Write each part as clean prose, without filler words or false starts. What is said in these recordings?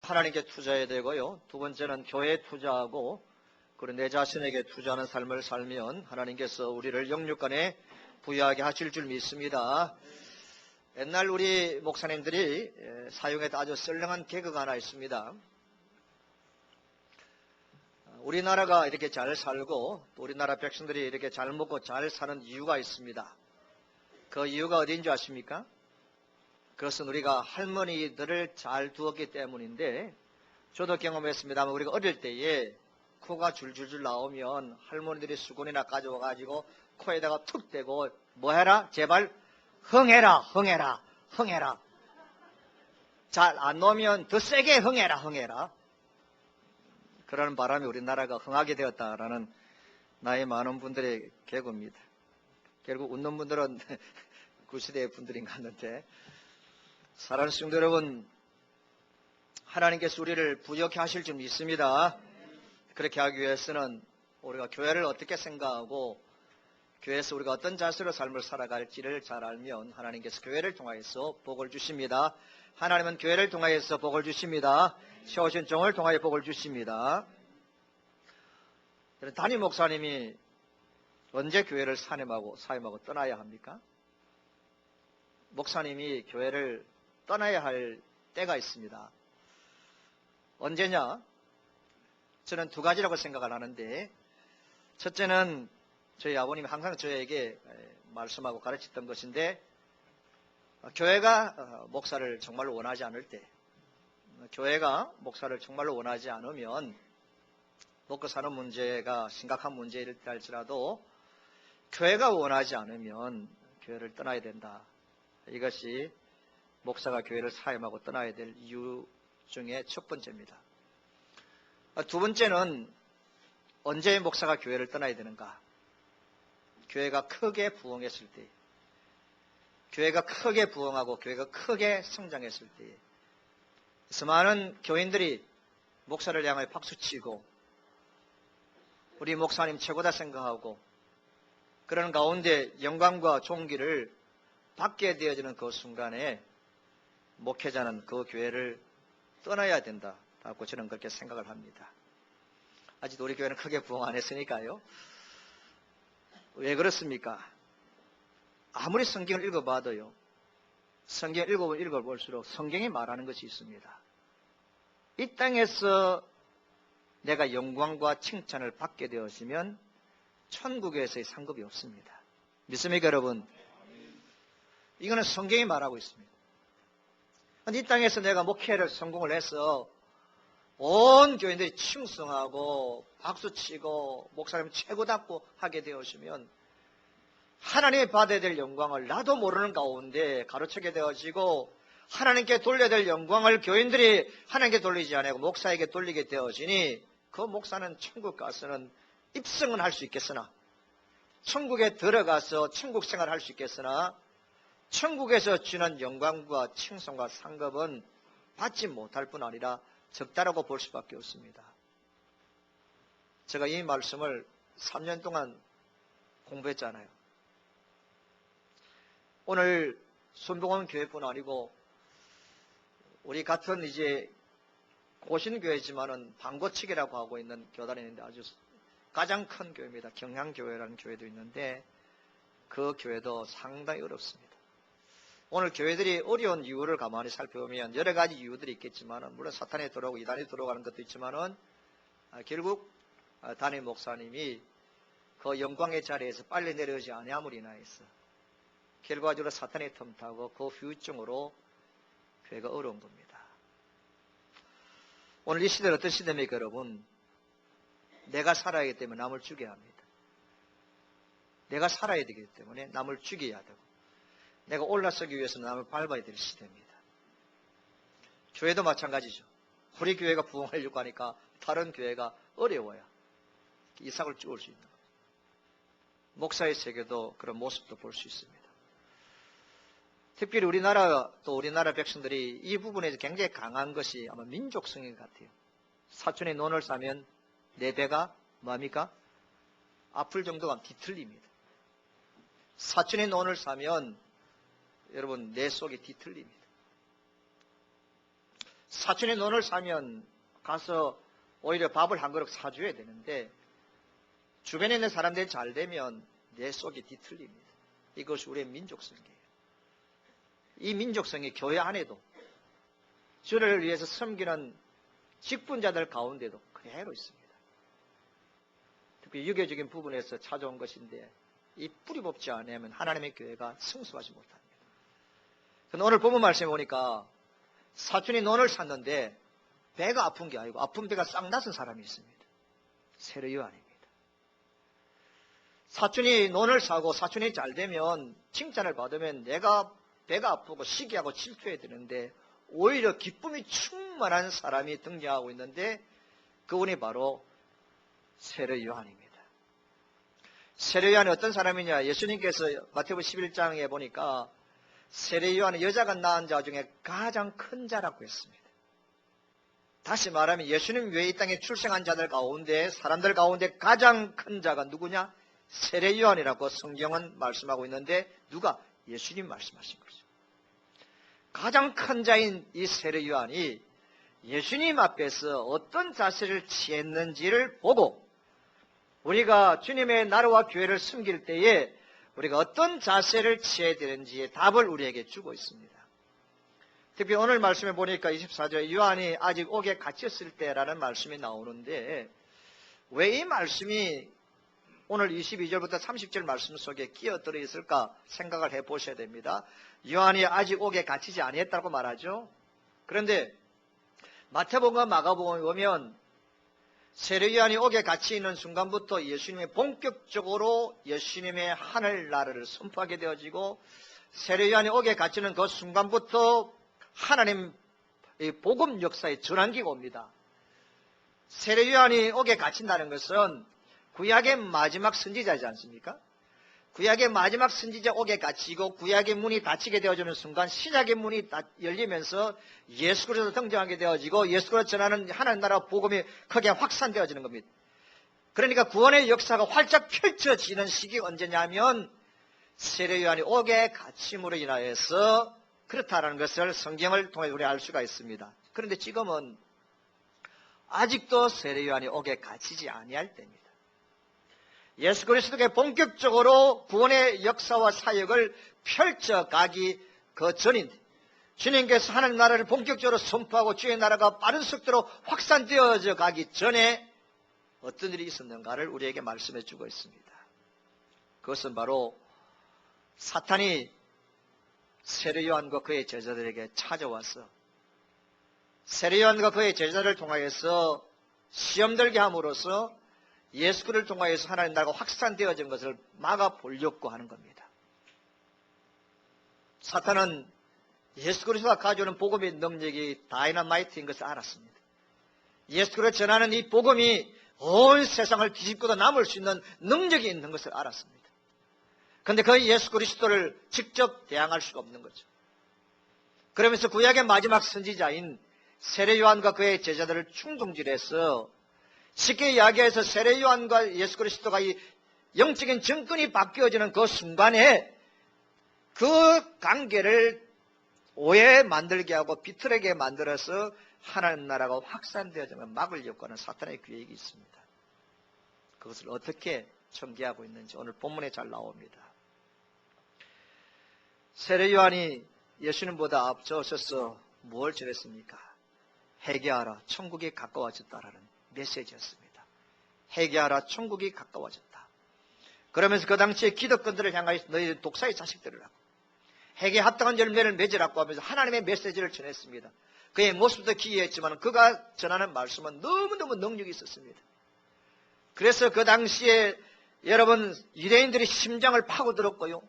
하나님께 투자해야 되고요. 두 번째는 교회에 투자하고 그리고 내 자신에게 투자하는 삶을 살면 하나님께서 우리를 영육간에 부유하게 하실 줄 믿습니다. 옛날 우리 목사님들이 사용했던 아주 썰렁한 개그가 하나 있습니다. 우리나라가 이렇게 잘 살고 또 우리나라 백성들이 이렇게 잘 먹고 잘 사는 이유가 있습니다. 그 이유가 어디인지 아십니까? 그것은 우리가 할머니들을 잘 두었기 때문인데, 저도 경험했습니다만 우리가 어릴 때에 코가 줄줄줄 나오면 할머니들이 수건이나 가져와가지고 코에다가 툭 대고 뭐 해라? 제발 흥해라 흥해라 흥해라. 잘 안 놓으면 더 세게 흥해라 흥해라. 그러는 바람에 우리나라가 흥하게 되었다라는 나이 많은 분들의 개그입니다. 결국 웃는 분들은 구시대의 분들인 것 같는데, 사랑하는 성도 여러분, 하나님께서 우리를 부유하게 하실 줄 믿습니다. 그렇게 하기 위해서는 우리가 교회를 어떻게 생각하고 교회에서 우리가 어떤 자세로 삶을 살아갈지를 잘 알면 하나님께서 교회를 통하여서 복을 주십니다. 하나님은 교회를 통하여서 복을 주십니다. 세우신 종을 통하여 복을 주십니다. 담임 목사님이 언제 교회를 사임하고 떠나야 합니까? 목사님이 교회를 떠나야 할 때가 있습니다. 언제냐? 저는 두 가지라고 생각을 하는데, 첫째는 저희 아버님이 항상 저에게 말씀하고 가르쳤던 것인데, 교회가 목사를 정말로 원하지 않을 때, 교회가 목사를 정말로 원하지 않으면 먹고 사는 문제가 심각한 문제일 때 할지라도 교회가 원하지 않으면 교회를 떠나야 된다. 이것이 목사가 교회를 사임하고 떠나야 될 이유 중에 첫 번째입니다. 두 번째는 언제 목사가 교회를 떠나야 되는가? 교회가 크게 부흥했을 때, 교회가 크게 부흥하고 교회가 크게 성장했을 때, 수많은 교인들이 목사를 향해 박수치고 우리 목사님 최고다 생각하고 그런 가운데 영광과 존귀를 받게 되어지는 그 순간에 목회자는 그 교회를 떠나야 된다고 저는 그렇게 생각을 합니다. 아직도 우리 교회는 크게 부흥 안 했으니까요. 왜 그렇습니까? 아무리 성경을 읽어봐도요, 성경을 읽어볼수록 성경이 말하는 것이 있습니다. 이 땅에서 내가 영광과 칭찬을 받게 되었으면 천국에서의 상급이 없습니다. 믿습니까, 여러분? 이거는 성경이 말하고 있습니다. 이 땅에서 내가 목회를 성공을 해서 온 교인들이 칭송하고 박수치고 목사님 최고답고 하게 되었으면 하나님이 받아야 될 영광을 나도 모르는 가운데 가로채게 되어지고, 하나님께 돌려야 될 영광을 교인들이 하나님께 돌리지 않고 목사에게 돌리게 되어지니 그 목사는 천국 가서는 입성은 할 수 있겠으나, 천국에 들어가서 천국 생활을 할 수 있겠으나 천국에서 주는 영광과 칭송과 상급은 받지 못할 뿐 아니라 적다라고 볼 수밖에 없습니다. 제가 이 말씀을 3년 동안 공부했잖아요. 오늘 순복음 교회뿐 아니고 우리 같은 이제 고신교회지만은 방고측이라고 하고 있는 교단이 있는데 아주 가장 큰 교회입니다. 경향교회라는 교회도 있는데 그 교회도 상당히 어렵습니다. 오늘 교회들이 어려운 이유를 가만히 살펴보면 여러 가지 이유들이 있겠지만은, 물론 사탄이 들어오고 이단이 들어가는 것도 있지만은 결국 담임 목사님이 그 영광의 자리에서 빨리 내려오지 아니함으로 인하여서 결과적으로 사탄이 틈타고 그 후유증으로 교회가 어려운 겁니다. 오늘 이 시대는 어떤 시대입니까, 여러분? 내가 살아야 하기 때문에 남을 죽여야 합니다. 내가 살아야 되기 때문에 남을 죽여야 되고, 내가 올라서기 위해서 남을 밟아야 될 시대입니다. 교회도 마찬가지죠. 우리 교회가 부흥하려고 하니까 다른 교회가 어려워야 이삭을 쭈을 수 있는 겁니다. 목사의 세계도 그런 모습도 볼 수 있습니다. 특별히 우리나라 백성들이 이 부분에서 굉장히 강한 것이 아마 민족성인 것 같아요. 사촌의 논을 사면 내 배가 뭡니까? 아플 정도가 뒤틀립니다. 사촌의 논을 사면 여러분 내 속이 뒤틀립니다. 사촌이 논을 사면 가서 오히려 밥을 한 그릇 사줘야 되는데 주변에 있는 사람들이 잘 되면 내 속이 뒤틀립니다. 이것이 우리의 민족성이에요. 이 민족성이 교회 안에도 주를 위해서 섬기는 직분자들 가운데도 그대로 있습니다. 특히 유교적인 부분에서 찾아온 것인데 이 뿌리 뽑지 않으면 하나님의 교회가 승수하지 못합니다. 오늘 본문 말씀에 보니까 사촌이 논을 샀는데 배가 아픈 게 아니고 아픈 배가 싹 나선 사람이 있습니다. 세례 요한입니다. 사촌이 논을 사고 사촌이 잘 되면 칭찬을 받으면 내가 배가 아프고 시기하고 질투해야 되는데 오히려 기쁨이 충만한 사람이 등장하고 있는데 그분이 바로 세례 요한입니다. 세례 요한이 어떤 사람이냐? 예수님께서 마태복음 11장에 보니까 세례 요한은 여자가 낳은 자 중에 가장 큰 자라고 했습니다. 다시 말하면 예수님 외에 이 땅에 출생한 자들 가운데 사람들 가운데 가장 큰 자가 누구냐? 세례 요한이라고 성경은 말씀하고 있는데 누가? 예수님 말씀하신 거죠. 가장 큰 자인 이 세례 요한이 예수님 앞에서 어떤 자세를 취했는지를 보고 우리가 주님의 나라와 교회를 섬길 때에 우리가 어떤 자세를 취해야 되는지의 답을 우리에게 주고 있습니다. 특히 오늘 말씀에 보니까 24절 요한이 아직 옥에 갇혔을 때라는 말씀이 나오는데 왜 이 말씀이 오늘 22절부터 30절 말씀 속에 끼어들어 있을까 생각을 해보셔야 됩니다. 요한이 아직 옥에 갇히지 아니했다고 말하죠. 그런데 마태복음과 마가복음에 보면 세례 요한이 옥에 갇혀 있는 순간부터 예수님이 본격적으로 예수님의 하늘나라를 선포하게 되어지고 세례 요한이 옥에 갇히는 그 순간부터 하나님 복음 역사의 전환기가 옵니다. 세례 요한이 옥에 갇힌다는 것은 구약의 마지막 선지자이지 않습니까? 구약의 마지막 선지자 옥에 갇히고 구약의 문이 닫히게 되어지는 순간 신약의 문이 열리면서 예수 그리스도 등장하게 되어지고 예수 그리스도 전하는 하나님 나라 복음이 크게 확산되어지는 겁니다. 그러니까 구원의 역사가 활짝 펼쳐지는 시기가 언제냐면 세례 요한이 옥에 갇힘으로 인하여서 그렇다는 것을 성경을 통해 우리 알 수가 있습니다. 그런데 지금은 아직도 세례 요한이 옥에 갇히지 아니할 때입니다. 예수 그리스도가 본격적으로 구원의 역사와 사역을 펼쳐가기 그 전인데 주님께서 하나님 나라를 본격적으로 선포하고 주의 나라가 빠른 속도로 확산되어져 가기 전에 어떤 일이 있었는가를 우리에게 말씀해 주고 있습니다. 그것은 바로 사탄이 세례 요한과 그의 제자들에게 찾아와서 세례 요한과 그의 제자들을 통하여서 시험 들게 함으로써 예수 그리스도를 통하여서 하나님 나라가 확산되어진 것을 막아보려고 하는 겁니다. 사탄은 예수 그리스도가 가져오는 복음의 능력이 다이너마이트인 것을 알았습니다. 예수 그리스도를 전하는 이 복음이 온 세상을 뒤집고도 남을 수 있는 능력이 있는 것을 알았습니다. 그런데 그 예수 그리스도를 직접 대항할 수가 없는 거죠. 그러면서 구약의 마지막 선지자인 세례 요한과 그의 제자들을 충동질해서 쉽게 이야기해서 세례 요한과 예수 그리스도가 이 영적인 정권이 바뀌어지는 그 순간에 그 관계를 오해 만들게 하고 비틀게 만들어서 하나님 나라가 확산되어지면 막으려고 하는 사탄의 계획이 있습니다. 그것을 어떻게 전개하고 있는지 오늘 본문에 잘 나옵니다. 세례 요한이 예수님보다 앞서서서 뭘 전했습니까? 회개하라, 천국이 가까워졌다라는 메시지였습니다. 회개하라, 천국이 가까워졌다. 그러면서 그 당시에 기득권들을 향하여 너희 독사의 자식들이라고 회개에 합당한 열매를 맺으라고 하면서 하나님의 메시지를 전했습니다. 그의 모습도 기이했지만 그가 전하는 말씀은 너무너무 능력이 있었습니다. 그래서 그 당시에 여러분 유대인들이 심장을 파고들었고요.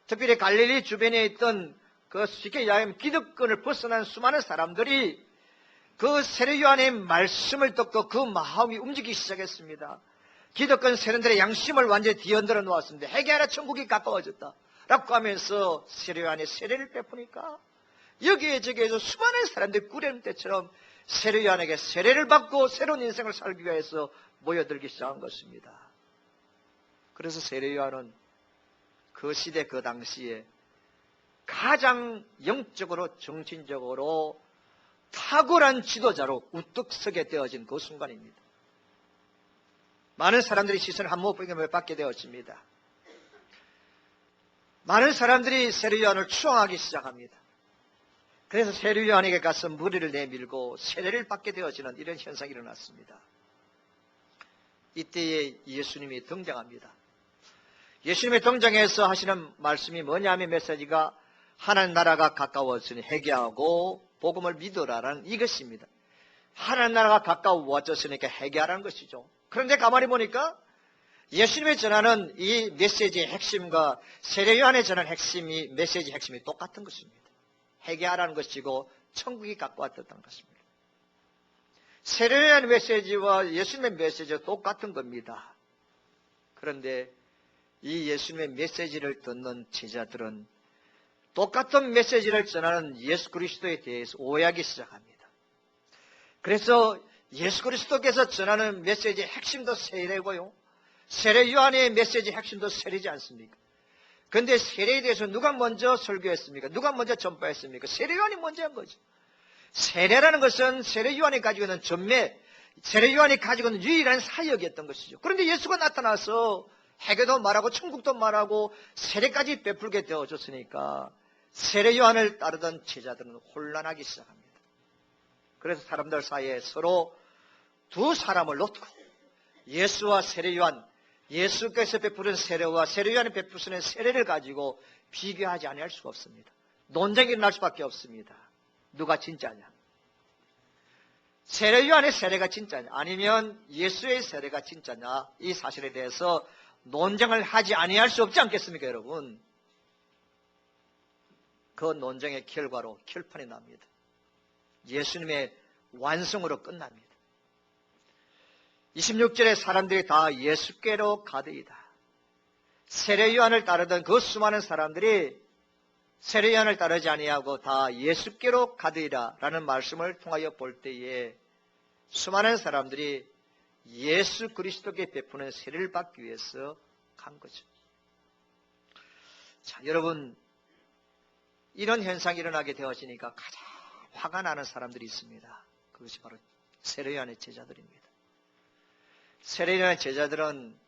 특별히 갈릴리 주변에 있던 그 쉽게 이야기하면 기득권을 벗어난 수많은 사람들이 그 세례 요한의 말씀을 듣고 그 마음이 움직이기 시작했습니다. 기득권 세력들의 양심을 완전히 뒤흔들어 놓았습니다. 회개하라, 천국이 가까워졌다 라고 하면서 세례 요한의 세례를 베푸니까 여기에 저기에서 수많은 사람들이 꾸려는 때처럼 세례 요한에게 세례를 받고 새로운 인생을 살기 위해서 모여들기 시작한 것입니다. 그래서 세례 요한은 그 시대 그 당시에 가장 영적으로 정신적으로 탁월한 지도자로 우뚝 서게 되어진 그 순간입니다. 많은 사람들이 시선을 한몸에 받게 되었습니다. 많은 사람들이 세례요한을 추앙하기 시작합니다. 그래서 세례요한에게 가서 머리를 내밀고 세례를 받게 되어지는 이런 현상이 일어났습니다. 이때에 예수님이 등장합니다. 예수님이 등장해서 하시는 말씀이 뭐냐면 메시지가 하나님 나라가 가까워졌으니 회개하고 복음을 믿으라라는 이것입니다. 하나님 나라가 가까워졌으니까 회개하라는 것이죠. 그런데 가만히 보니까 예수님이 전하는 이 메시지의 핵심과 세례요한이 전하는 메시지의 핵심이 똑같은 것입니다. 회개하라는 것이고 천국이 가까웠다는 것입니다. 세례요한 메시지와 예수님의 메시지가 똑같은 겁니다. 그런데 이 예수님의 메시지를 듣는 제자들은 똑같은 메시지를 전하는 예수 그리스도에 대해서 오해하기 시작합니다. 그래서 예수 그리스도께서 전하는 메시지의 핵심도 세례고요. 세례 요한의 메시지의 핵심도 세례지 않습니까? 그런데 세례에 대해서 누가 먼저 설교했습니까? 누가 먼저 전파했습니까? 세례 요한이 먼저 한 거죠. 세례라는 것은 세례 요한이 가지고 있는 전매, 세례 요한이 가지고 있는 유일한 사역이었던 것이죠. 그런데 예수가 나타나서 회개도 말하고 천국도 말하고 세례까지 베풀게 되어졌으니까 세례 요한을 따르던 제자들은 혼란하기 시작합니다. 그래서 사람들 사이에 서로 두 사람을 놓고 예수와 세례 요한, 예수께서 베푸는 세례와 세례 요한이 베푸시는 세례를 가지고 비교하지 아니할 수가 없습니다. 논쟁이 일어날 수밖에 없습니다. 누가 진짜냐? 세례 요한의 세례가 진짜냐? 아니면 예수의 세례가 진짜냐? 이 사실에 대해서 논쟁을 하지 아니할 수 없지 않겠습니까, 여러분? 그 논쟁의 결과로 결판이 납니다. 예수님의 완성으로 끝납니다. 26절에 사람들이 다 예수께로 가더이다. 세례 요한을 따르던 그 수많은 사람들이 세례 요한을 따르지 아니하고 다 예수께로 가더이라 라는 말씀을 통하여 볼 때에 수많은 사람들이 예수 그리스도께 베푸는 세례를 받기 위해서 간 거죠. 자, 여러분, 이런 현상이 일어나게 되어지니까 가장 화가 나는 사람들이 있습니다. 그것이 바로 세례 요한의 제자들입니다. 세례 요한의 제자들은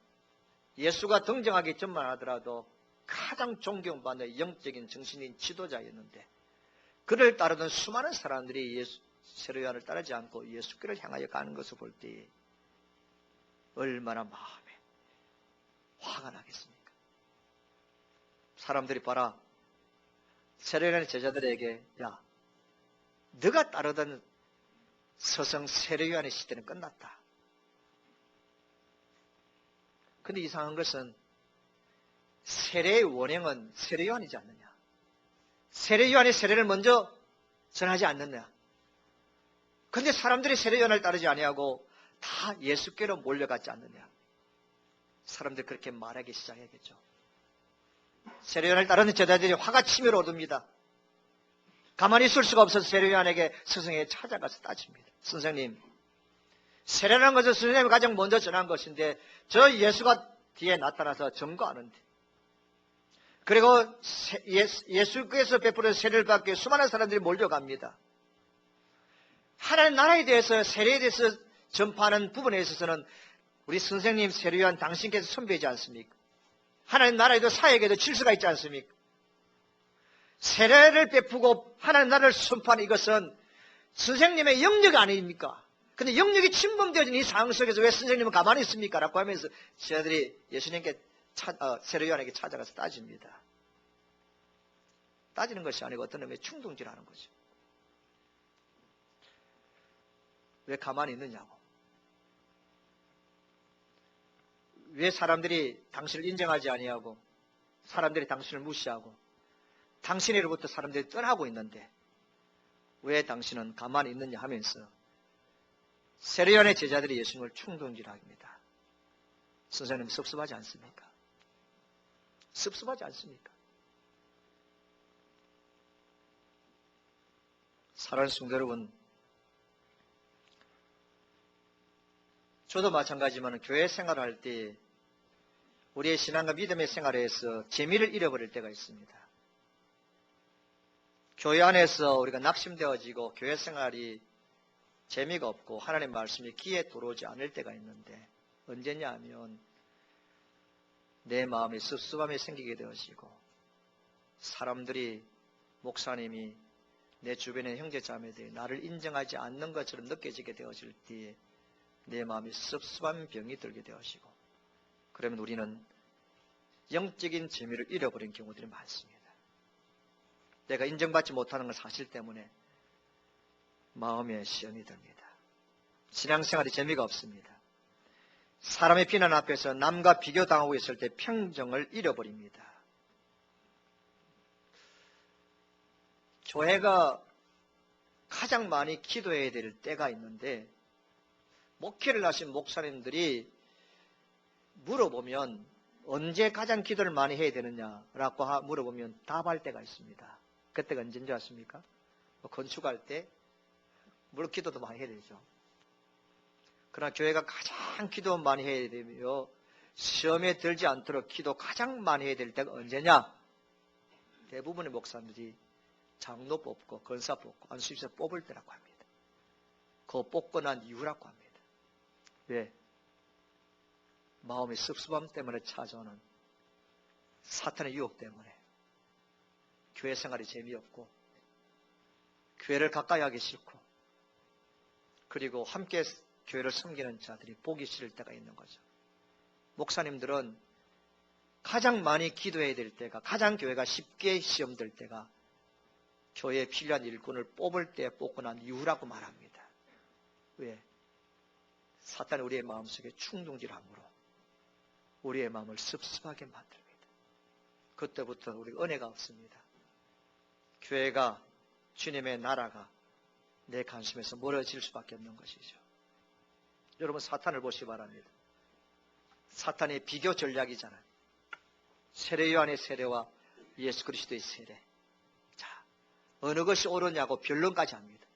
예수가 등장하기 전만 하더라도 가장 존경받는 영적인 정신인 지도자였는데 그를 따르던 수많은 사람들이 세례 요한을 따르지 않고 예수께를 향하여 가는 것을 볼 때 얼마나 마음에 화가 나겠습니까? 사람들이 봐라, 세례 요한의 제자들에게 야, 네가 따르던 서성 세례 요한의 시대는 끝났다. 근데 이상한 것은 세례의 원형은 세례 요한이지 않느냐? 세례 요한이 세례를 먼저 전하지 않느냐? 근데 사람들이 세례 요한을 따르지 아니하고 다 예수께로 몰려갔지 않느냐? 사람들이 그렇게 말하기 시작했겠죠. 세례 요한을 따르는 제자들이 화가 치밀어 오릅니다. 가만히 있을 수가 없어서 세례 요한에게 스승에게 찾아가서 따집니다. 선생님, 세례라는 것은 선생님이 가장 먼저 전한 것인데 저 예수가 뒤에 나타나서 점거하는데 그리고 예수께서 베푸는 세례를 받기 위해 수많은 사람들이 몰려갑니다. 하나님 나라에 대해서 세례에 대해서 전파하는 부분에 있어서는 우리 선생님 세례 요한 당신께서 선배이지 않습니까? 하나님 나라에도 사역에도 질서가 있지 않습니까? 세례를 베푸고 하나님 나라를 선포하는 이것은 선생님의 영역 아닙니까? 근데 영역이 침범되어진 이 상황 속에서 왜 선생님은 가만히 있습니까? 라고 하면서 제자들이 예수님께 세례 요한에게 찾아가서 따집니다. 따지는 것이 아니고 어떤 놈의 충동질하는 거죠. 왜 가만히 있느냐고. 왜 사람들이 당신을 인정하지 아니하고 사람들이 당신을 무시하고 당신으로부터 사람들이 떠나고 있는데 왜 당신은 가만히 있느냐 하면서 세례 요한의 제자들이 예수님을 충동질합니다. 선생님 섭섭하지 않습니까? 섭섭하지 않습니까? 사랑하는 성도 여러분, 저도 마찬가지지만 교회 생활을 할 때 우리의 신앙과 믿음의 생활에서 재미를 잃어버릴 때가 있습니다. 교회 안에서 우리가 낙심되어지고 교회 생활이 재미가 없고 하나님의 말씀이 귀에 들어오지 않을 때가 있는데, 언제냐 하면 내 마음에 습습함이 생기게 되어지고, 사람들이, 목사님이, 내 주변의 형제자매들이 나를 인정하지 않는 것처럼 느껴지게 되어질 때에 내 마음에 습습한 병이 들게 되어지고, 그러면 우리는 영적인 재미를 잃어버린 경우들이 많습니다. 내가 인정받지 못하는 건 사실 때문에 마음에 시험이 듭니다. 신앙생활이 재미가 없습니다. 사람의 비난 앞에서 남과 비교당하고 있을 때 평정을 잃어버립니다. 교회가 가장 많이 기도해야 될 때가 있는데, 목회를 하신 목사님들이 물어보면 언제 가장 기도를 많이 해야 되느냐라고 물어보면 답할 때가 있습니다. 그때가 언제인 줄 아십니까? 건축할 때 물론 기도도 많이 해야 되죠. 그러나 교회가 가장 기도 많이 해야 되며 시험에 들지 않도록 기도 가장 많이 해야 될 때가 언제냐? 대부분의 목사님들이 장로 뽑고 권사 뽑고 안수집사 뽑을 때라고 합니다. 그거 뽑고 난 이후라고 합니다. 왜? 마음의 습습함 때문에 찾아오는 사탄의 유혹 때문에 교회 생활이 재미없고 교회를 가까이 하기 싫고, 그리고 함께 교회를 섬기는 자들이 보기 싫을 때가 있는 거죠. 목사님들은 가장 많이 기도해야 될 때가, 가장 교회가 쉽게 시험될 때가 교회에 필요한 일꾼을 뽑을 때 뽑고 난 이후라고 말합니다. 왜? 사탄이 우리의 마음속에 충동질함으로 우리의 마음을 습습하게 만듭니다. 그때부터 우리가 은혜가 없습니다. 교회가, 주님의 나라가 내 관심에서 멀어질 수밖에 없는 것이죠. 여러분, 사탄을 보시기 바랍니다. 사탄의 비교 전략이잖아요. 세례 요한의 세례와 예수 그리스도의 세례. 자, 어느 것이 옳으냐고 변론까지 합니다.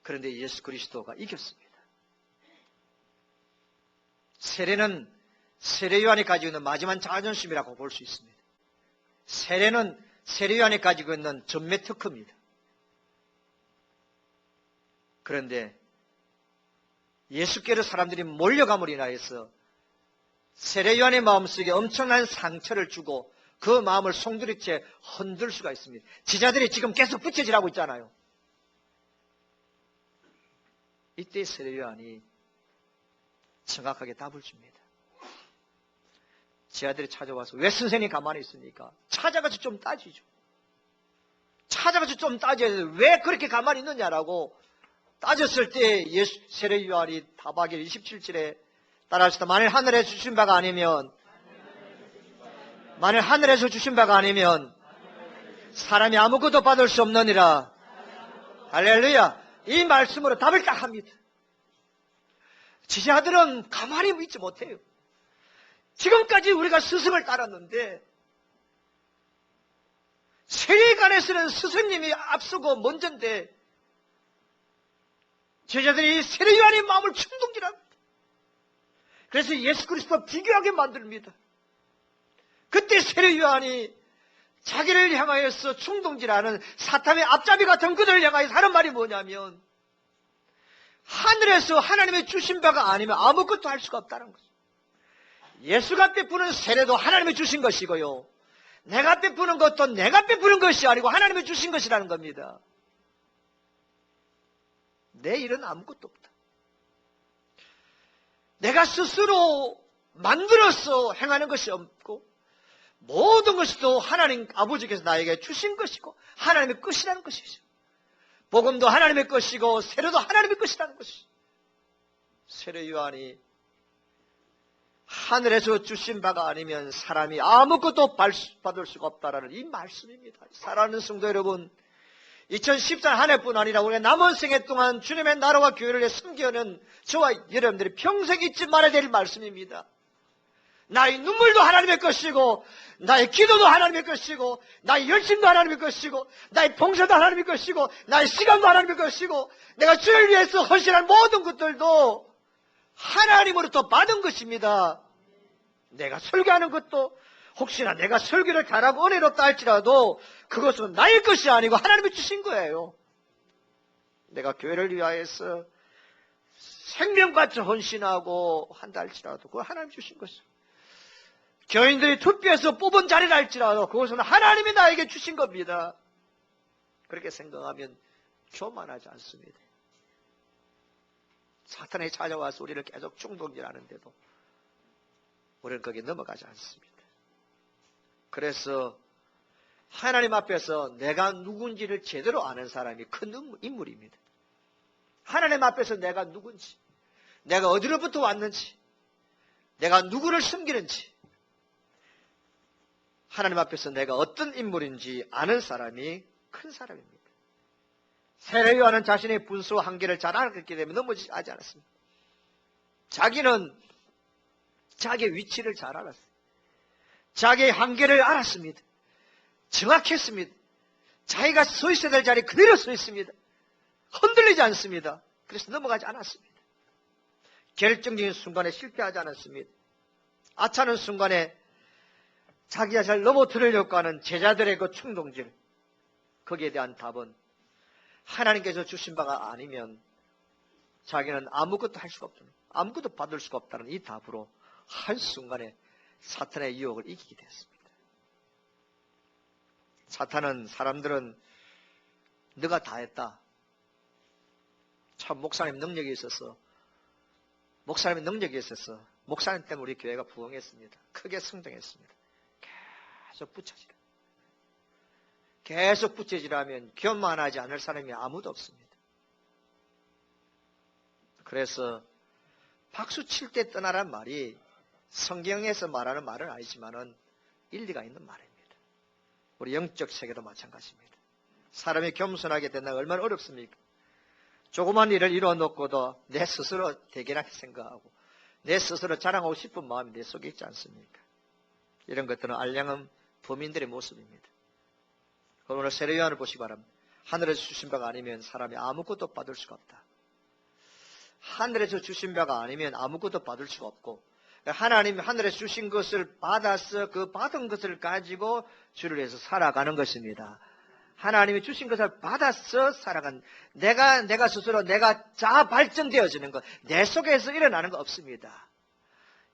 그런데 예수 그리스도가 이겼습니다. 세례는 세례 요한이 가지고 있는 마지막 자존심이라고 볼 수 있습니다. 세례는 세례 요한이 가지고 있는 전매 특허입니다. 그런데 예수께로 사람들이 몰려감으로 인하여서 세례 요한의 마음속에 엄청난 상처를 주고 그 마음을 송두리째 흔들 수가 있습니다. 지자들이 지금 계속 붙여지라고 있잖아요. 이때 세례 요한이 정확하게 답을 줍니다. 제 아들이 찾아와서 왜 선생님이 가만히 있습니까? 찾아가서 좀 따지죠. 찾아가서 좀 따져야 왜 그렇게 가만히 있느냐라고 따졌을 때 세례 요한이 답하기를 27절에 따라하시다. 만일 하늘에서 주신 바가 아니면 사람이 아무것도 받을 수 없느니라. 할렐루야. 이 말씀으로 답을 딱 합니다. 지자들은 가만히 있지 못해요. 지금까지 우리가 스승을 따랐는데 세례관에서는 스승님이 앞서고 먼저인데 제자들이 세례 요한의 마음을 충동질합니다. 그래서 예수 그리스도와 비교하게 만듭니다. 그때 세례 요한이 자기를 향하여서 충동질하는 사탄의 앞잡이 같은 그들을 향하여서 하는 말이 뭐냐면, 하늘에서 하나님의 주신 바가 아니면 아무것도 할 수가 없다는 거죠. 예수가 베푸는 세례도 하나님이 주신 것이고요, 내가 베푸는 것도 내가 베푸는 것이 아니고 하나님이 주신 것이라는 겁니다. 내 일은 아무것도 없다. 내가 스스로 만들어서 행하는 것이 없고 모든 것이 또 하나님 아버지께서 나에게 주신 것이고 하나님의 것이라는 것이죠. 복음도 하나님의 것이고 세례도 하나님의 것이라는 것이죠. 세례 요한이 하늘에서 주신 바가 아니면 사람이 아무것도 받을 수가 없다라는 이 말씀입니다. 사랑하는 성도 여러분, 2014년 한 해뿐 아니라 우리가 남은 생애 동안 주님의 나라와 교회를 섬기는 저와 여러분들이 평생 잊지 말아야 될 말씀입니다. 나의 눈물도 하나님의 것이고 나의 기도도 하나님의 것이고 나의 열심도 하나님의 것이고 나의 봉사도 하나님의 것이고 나의 시간도 하나님의 것이고 내가 주를 위해서 헌신한 모든 것들도 하나님으로부터 받은 것입니다. 내가 설교하는 것도 혹시나 내가 설교를 잘하고 은혜롭다 할지라도 그것은 나의 것이 아니고 하나님이 주신 거예요. 내가 교회를 위하여서 생명같이 헌신하고 한다 할지라도 그건 하나님이 주신 것이죠. 교인들이 투표해서 뽑은 자리라 할지라도 그것은 하나님이 나에게 주신 겁니다. 그렇게 생각하면 교만하지 않습니다. 사탄이 찾아와서 우리를 계속 충동질하는데도 우리는 거기에 넘어가지 않습니다. 그래서 하나님 앞에서 내가 누군지를 제대로 아는 사람이 큰 인물입니다. 하나님 앞에서 내가 누군지, 내가 어디로부터 왔는지, 내가 누구를 섬기는지, 하나님 앞에서 내가 어떤 인물인지 아는 사람이 큰 사람입니다. 세례요한은 자신의 분수와 한계를 잘 알았기 때문에 넘어지지 않았습니다. 자기는 자기의 위치를 잘 알았어요. 자기의 한계를 알았습니다. 정확했습니다. 자기가 서 있어야 될 자리에 그대로 서 있습니다. 흔들리지 않습니다. 그래서 넘어가지 않았습니다. 결정적인 순간에 실패하지 않았습니다. 아차는 순간에 자기가 잘 넘어뜨리려고 하는 제자들의 그 충동질, 거기에 대한 답은 하나님께서 주신 바가 아니면 자기는 아무것도 할 수가 없다는, 아무것도 받을 수가 없다는 이 답으로 한순간에 사탄의 유혹을 이기게 됐습니다. 사탄은 사람들은 너가 다 했다. 참 목사님 능력이 있어서, 목사님의 능력이 있어서 목사님 때문에 우리 교회가 부흥했습니다. 크게 성장했습니다. 계속 붙여지라면 교만하지 않을 사람이 아무도 없습니다. 그래서 박수 칠 때 떠나란 말이 성경에서 말하는 말은 아니지만은 일리가 있는 말입니다. 우리 영적 세계도 마찬가지입니다. 사람이 겸손하게 된다면 얼마나 어렵습니까? 조그만 일을 이루어놓고도 내 스스로 대견하게 생각하고 내 스스로 자랑하고 싶은 마음이 내 속에 있지 않습니까? 이런 것들은 알량한 범인들의 모습입니다. 오늘 세례요한을 보시기 바랍니다. 하늘에서 주신 바가 아니면 사람이 아무것도 받을 수가 없다. 하늘에서 주신 바가 아니면 아무것도 받을 수가 없고, 하나님이 하늘에서 주신 것을 받아서 그 받은 것을 가지고 주를 위해서 살아가는 것입니다. 하나님이 주신 것을 받아서 살아간, 내가 스스로 내가 자아 발전되어지는 것, 내 속에서 일어나는 거 없습니다.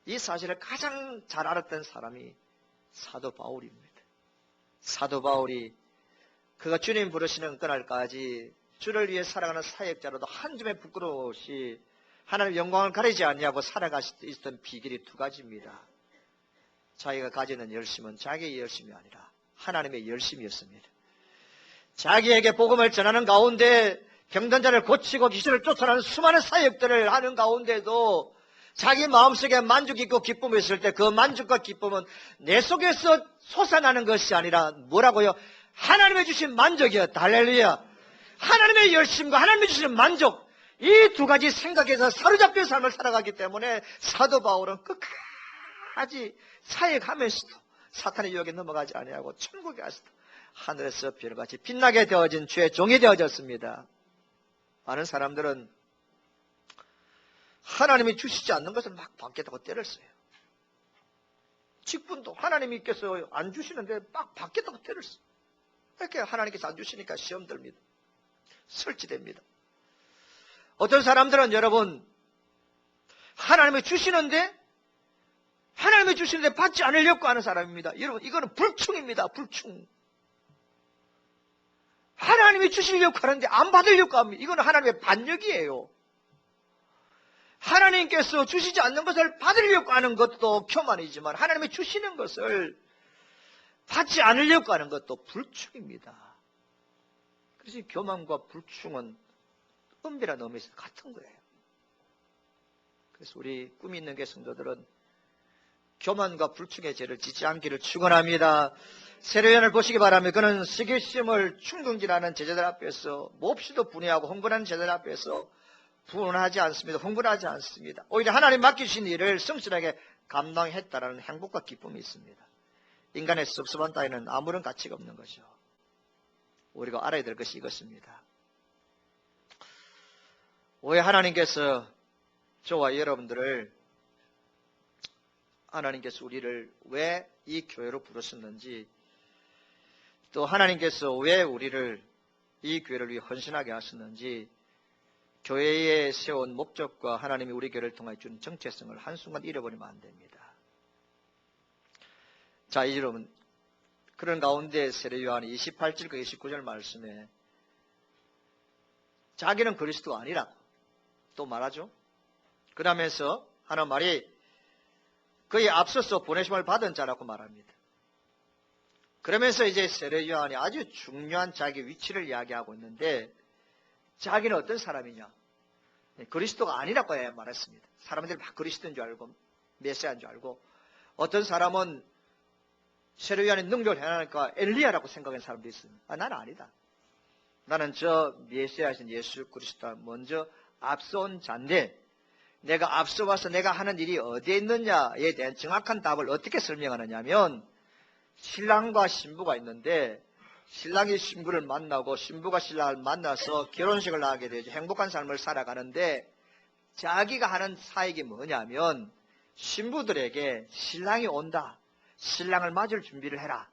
이 사실을 가장 잘 알았던 사람이 사도 바울입니다. 사도 바울이 그가 주님 부르시는 그날까지 주를 위해 살아가는 사역자로도 한 줌의 부끄러움 없이 하나님의 영광을 가리지 않냐고 살아갈 수 있었던 비결이 두 가지입니다. 자기가 가지는 열심은 자기의 열심이 아니라 하나님의 열심이었습니다. 자기에게 복음을 전하는 가운데 병든 자를 고치고 귀신을 쫓아내는 수많은 사역들을 하는 가운데도 자기 마음속에 만족이 있고 기쁨이 있을 때 그 만족과 기쁨은 내 속에서 솟아나는 것이 아니라 뭐라고요? 하나님의 주신 만족이었다. 할렐루야. 하나님의 열심과 하나님의 주신 만족, 이 두 가지 생각에서 사로잡힌 삶을 살아가기 때문에 사도 바울은 끝까지 사역하면서도 사탄의 유혹에 넘어가지 아니하고 천국에 가서도 하늘에서 별같이 빛나게 되어진 주의 종이 되어졌습니다. 많은 사람들은 하나님이 주시지 않는 것을 막 받겠다고 때를 써요. 직분도 하나님께서 안 주시는데 막 받겠다고 때를 써요. 이렇게 하나님께서 안 주시니까 시험 들입니다. 설치됩니다. 어떤 사람들은 여러분, 하나님이 주시는데 받지 않으려고 하는 사람입니다. 여러분, 이거는 불충입니다. 불충. 하나님이 주시려고 하는데 안 받으려고 합니다. 이거는 하나님의 반역이에요. 하나님께서 주시지 않는 것을 받으려고 하는 것도 교만이지만 하나님이 주시는 것을 받지 않으려고 하는 것도 불충입니다. 그래서 교만과 불충은 은밀한 의미에서 같은 거예요. 그래서 우리 꿈이 있는 교회 성도들은 교만과 불충의 죄를 짓지 않기를 축원합니다. 세례요한을 보시기 바랍니다. 그는 시기심을 충동질하는 제자들 앞에서 몹시도 분해하고 흥분하는 제자들 앞에서 분하지 않습니다. 흥분하지 않습니다. 오히려 하나님 맡기신 일을 성실하게 감당했다라는 행복과 기쁨이 있습니다. 인간의 섭섭한 따위는 아무런 가치가 없는 것이죠. 우리가 알아야 될 것이 이것입니다. 왜 하나님께서 저와 여러분들을 하나님께서 우리를 왜 이 교회로 부르셨는지, 또 하나님께서 왜 우리를 이 교회를 위해 헌신하게 하셨는지, 교회에 세운 목적과 하나님이 우리 교회를 통해 준 정체성을 한순간 잃어버리면 안 됩니다. 자, 이제 여러분, 그런 가운데 세례 요한이 28절과 29절 말씀에 자기는 그리스도가 아니라고 또 말하죠. 그러면서 하는 말이 그의 앞서서 보내심을 받은 자라고 말합니다. 그러면서 이제 세례 요한이 아주 중요한 자기 위치를 이야기하고 있는데, 자기는 어떤 사람이냐? 그리스도가 아니라고 말했습니다. 사람들이 막 그리스도인 줄 알고 메시아인 줄 알고, 어떤 사람은 세례 요한의 능력을 행하니까 엘리야라고 생각하는 사람도 있습니다. 나는 아니다. 나는 저 메시아이신 예수 그리스도가 먼저 앞서온 자인데, 내가 앞서 와서 내가 하는 일이 어디에 있느냐에 대한 정확한 답을 어떻게 설명하느냐면, 신랑과 신부가 있는데 신랑이 신부를 만나고 신부가 신랑을 만나서 결혼식을 하게 되죠. 행복한 삶을 살아가는데, 자기가 하는 사역이 뭐냐면 신부들에게 신랑이 온다, 신랑을 맞을 준비를 해라,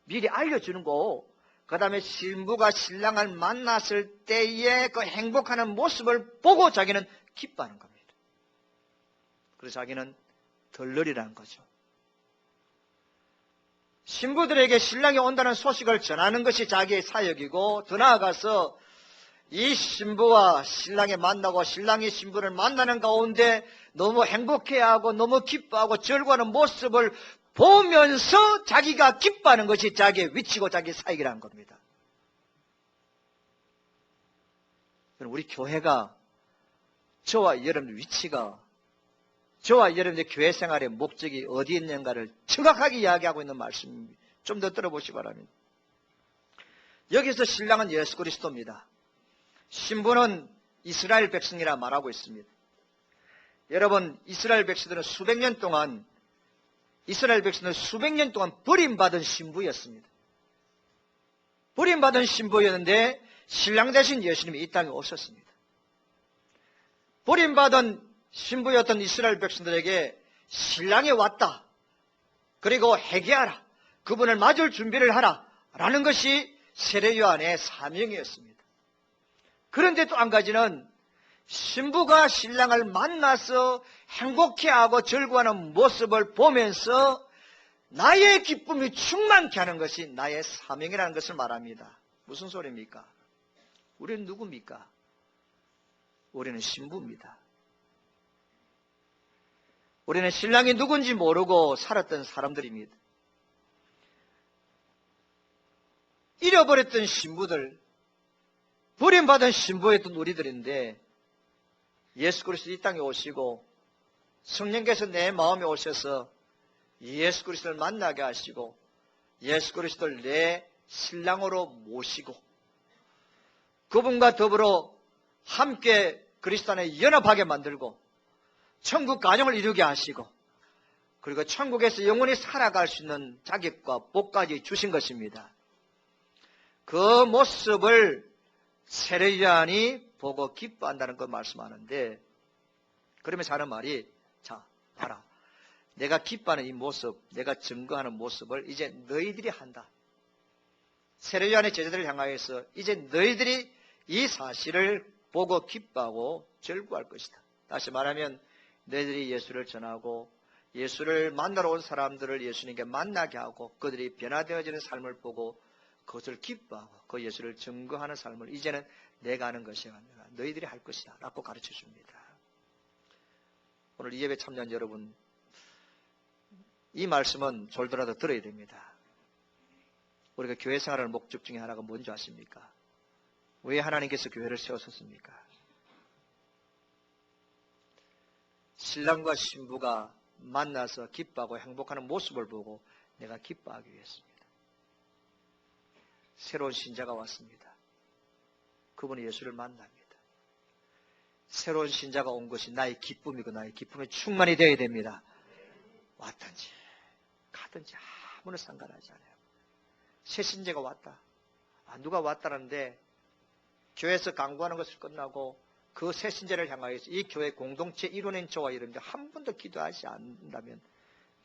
미리 알려주는 거고, 그 다음에 신부가 신랑을 만났을 때의 그 행복하는 모습을 보고 자기는 기뻐하는 겁니다. 그래서 자기는 덜러리라는 거죠. 신부들에게 신랑이 온다는 소식을 전하는 것이 자기의 사역이고, 더 나아가서 이 신부와 신랑이 만나고 신랑이 신부를 만나는 가운데 너무 행복해하고 너무 기뻐하고 즐거워하는 모습을 보면서 자기가 기뻐하는 것이 자기의 위치고 자기의 사역이라는 겁니다. 우리 교회가, 저와 여러분의 위치가, 저와 여러분의 교회 생활의 목적이 어디에 있는가를 정확하게 이야기하고 있는 말씀입니다. 좀 더 들어보시기 바랍니다. 여기서 신랑은 예수 그리스도입니다. 신부는 이스라엘 백성이라 말하고 있습니다. 여러분, 이스라엘 백성들은 수백 년 동안 버림받은 신부였습니다. 버림받은 신부였는데 신랑 대신 예수님이 이 땅에 오셨습니다. 버림받은 신부였던 이스라엘 백성들에게 신랑이 왔다, 그리고 회개하라, 그분을 맞을 준비를 하라 라는 것이 세례 요한의 사명이었습니다. 그런데 또 한 가지는, 신부가 신랑을 만나서 행복해하고 즐거워하는 모습을 보면서 나의 기쁨이 충만케 하는 것이 나의 사명이라는 것을 말합니다. 무슨 소리입니까? 우리는 누굽니까? 우리는 신부입니다. 우리는 신랑이 누군지 모르고 살았던 사람들입니다. 잃어버렸던 신부들, 버림받은 신부였던 우리들인데, 예수 그리스도 이 땅에 오시고 성령께서 내 마음에 오셔서 예수 그리스도를 만나게 하시고 예수 그리스도를 내 신랑으로 모시고 그분과 더불어 함께 그리스도 안에 연합하게 만들고 천국 가정을 이루게 하시고, 그리고 천국에서 영원히 살아갈 수 있는 자격과 복까지 주신 것입니다. 그 모습을 세례 요한이 보고 기뻐한다는 걸 말씀하는데, 그러면서 하는 말이, 자, 봐라, 내가 기뻐하는 이 모습, 내가 증거하는 모습을 이제 너희들이 한다. 세례 요한의 제자들을 향하여서 이제 너희들이 이 사실을 보고 기뻐하고 즐거워할 것이다. 다시 말하면 너희들이 예수를 전하고 예수를 만나러 온 사람들을 예수님께 만나게 하고 그들이 변화되어지는 삶을 보고 그것을 기뻐하고 그 예수를 증거하는 삶을 이제는 내가 하는 것이 아니라 너희들이 할 것이다 라고 가르쳐 줍니다. 오늘 이 예배 참여한 여러분, 이 말씀은 졸더라도 들어야 됩니다. 우리가 교회 생활하는 목적 중에 하나가 뭔지 아십니까? 왜 하나님께서 교회를 세우셨습니까? 신랑과 신부가 만나서 기뻐하고 행복하는 모습을 보고 내가 기뻐하기 위해서입니다. 새로운 신자가 왔습니다. 그분이 예수를 만납니다. 새로운 신자가 온 것이 나의 기쁨이고 나의 기쁨에 충만이 되어야 됩니다. 왔든지 가든지 아무나 상관하지 않아요. 새 신자가 왔다. 누가 왔다는데 교회에서 강구하는 것을 끝나고 그 새 신자를 향하여서 이 교회 공동체 일원인 저와 여러분들 한 번도 기도하지 않는다면